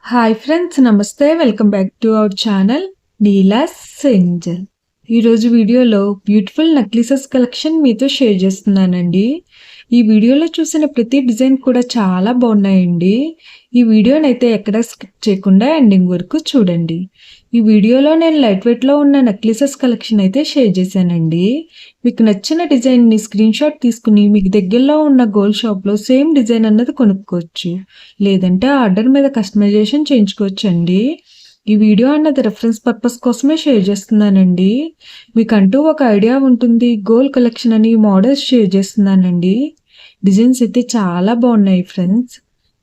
Hi friends, నమస్తే. Welcome back to our channel Neela's Angel. ఈరోజు వీడియోలో బ్యూటిఫుల్ నెక్లెసెస్ కలెక్షన్ మీతో షేర్ చేస్తున్నానండి. ఈ వీడియోలో చూసిన ప్రతి డిజైన్ కూడా చాలా బాగున్నాయండి. ఈ వీడియోనైతే ఎక్కడ స్కిప్ చేయకుండా ఎండింగ్ వరకు చూడండి. ఈ వీడియోలో నేను లైట్ వెయిట్లో ఉన్న నెక్లెసెస్ కలెక్షన్ అయితే షేర్ చేశానండి. మీకు నచ్చిన డిజైన్ని స్క్రీన్ షాట్ తీసుకుని మీకు దగ్గరలో ఉన్న గోల్డ్ షాప్లో సేమ్ డిజైన్ అన్నది కొనుక్కోవచ్చు, లేదంటే ఆర్డర్ మీద కస్టమైజేషన్ చేయించుకోవచ్చండి. ఈ వీడియో అన్నది రెఫరెన్స్ పర్పస్ కోసమే షేర్ చేస్తున్నానండి. మీకంటూ ఒక ఐడియా ఉంటుంది. గోల్డ్ కలెక్షన్ అని మోడల్స్ షేర్ చేస్తున్నానండి. డిజైన్స్ అయితే చాలా బాగున్నాయి ఫ్రెండ్స్.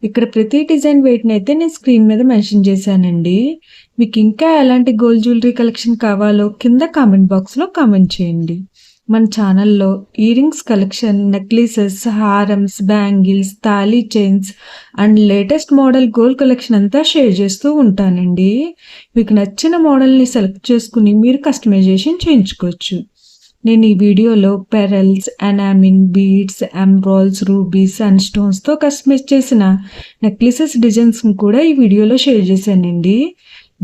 ఇక్కడ ప్రతి డిజైన్ వెయిట్ని అయితే నేను స్క్రీన్ మీద మెన్షన్ చేశానండి. మీకు ఇంకా ఎలాంటి గోల్డ్ జ్యువెలరీ కలెక్షన్ కావాలో కింద కామెంట్ బాక్స్లో కామెంట్ చేయండి. మన ఛానల్లో ఇయరింగ్స్ కలెక్షన్, నెక్లెసెస్, హారమ్స్, బ్యాంగిల్స్, తాళీ chains and latest model gold collection అంతా షేర్ చేస్తూ ఉంటానండి. మీకు నచ్చిన మోడల్ని సెలెక్ట్ చేసుకుని మీరు కస్టమైజేషన్ చేయించుకోవచ్చు. నేను ఈ వీడియోలో పెరల్స్, ఎనామిన్, బీడ్స్, ఎంబ్రాయిల్స్, రూబీస్ అండ్ స్టోన్స్తో కస్టమైజ్ చేసిన నెక్లెసెస్ డిజైన్స్ కూడా ఈ వీడియోలో షేర్ చేశానండి.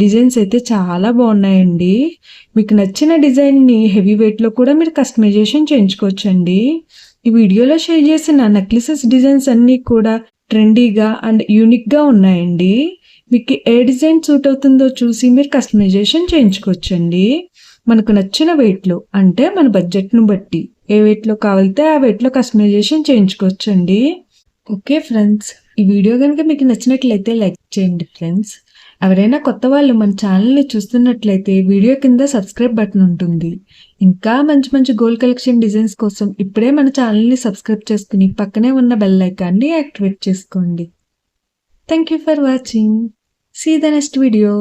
డిజైన్స్ అయితే చాలా బాగున్నాయండి. మీకు నచ్చిన డిజైన్ని హెవీ వెయిట్లో కూడా మీరు కస్టమైజేషన్ చేయించుకోవచ్చండి. ఈ వీడియోలో షేర్ చేసిన నెక్లెసెస్ డిజైన్స్ అన్నీ కూడా ట్రెండీగా అండ్ యూనిక్గా ఉన్నాయండి. మీకు ఏ డిజైన్ సూట్ అవుతుందో చూసి మీరు కస్టమైజేషన్ చేయించుకోవచ్చండి. మనకు నచ్చిన వెయిట్లో, అంటే మన బడ్జెట్ను బట్టి ఏ వెయిట్లో కావాలితే ఆ వెయిట్లో కస్టమైజేషన్ చేయించుకోవచ్చండి. ఓకే ఫ్రెండ్స్, ఈ వీడియో కనుక మీకు నచ్చినట్లయితే లైక్ చేయండి ఫ్రెండ్స్. ఎవరైనా కొత్త వాళ్ళు మన ఛానల్ని చూస్తున్నట్లయితే వీడియో కింద సబ్స్క్రైబ్ బటన్ ఉంటుంది. ఇంకా మంచి మంచి గోల్డ్ కలెక్షన్ డిజైన్స్ కోసం ఇప్పుడే మన ఛానల్ని సబ్స్క్రైబ్ చేసుకుని పక్కనే ఉన్న బెల్ ఐకాన్ని యాక్టివేట్ చేసుకోండి. Thank you for watching. See the next video.